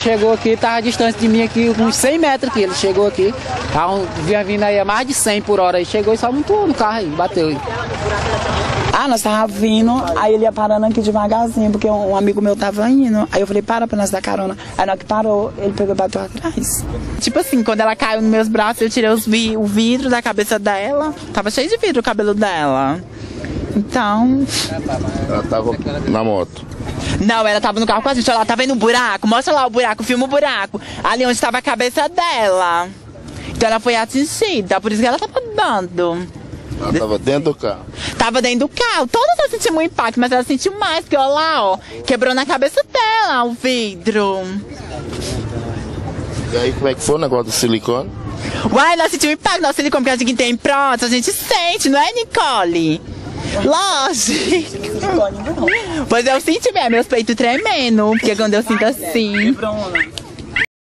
Chegou aqui, tava distante de mim aqui, uns 100 metros aqui, ele chegou aqui, vinha vindo aí a mais de 100 por hora, aí chegou e só montou no carro aí, bateu aí. Nós tava vindo, aí ele ia parando aqui devagarzinho, porque um amigo meu tava indo, aí eu falei, para pra nós dar carona. Aí na hora que parou, ele pegou e bateu atrás. Tipo assim, quando ela caiu nos meus braços, eu tirei o vidro da cabeça dela, tava cheio de vidro o cabelo dela. Então... Ela tava na moto. Não, ela tava no carro com a gente. Olha lá, tá vendo o buraco? Mostra lá o buraco, filma o buraco. Ali onde tava a cabeça dela. Então ela foi atingida, por isso que ela tava dando. Ela tava dentro do carro? Tava dentro do carro. Todas elas sentiram um impacto, mas ela sentiu mais, porque olha lá, ó. Quebrou na cabeça dela o vidro. E aí, como é que foi o negócio do silicone? Uai, ela sentiu um impacto no silicone, porque a gente tem prótese, a gente sente, não é, Nicole? Lógico. Pois eu senti mesmo, meus peitos tremendo, porque quando eu sinto assim...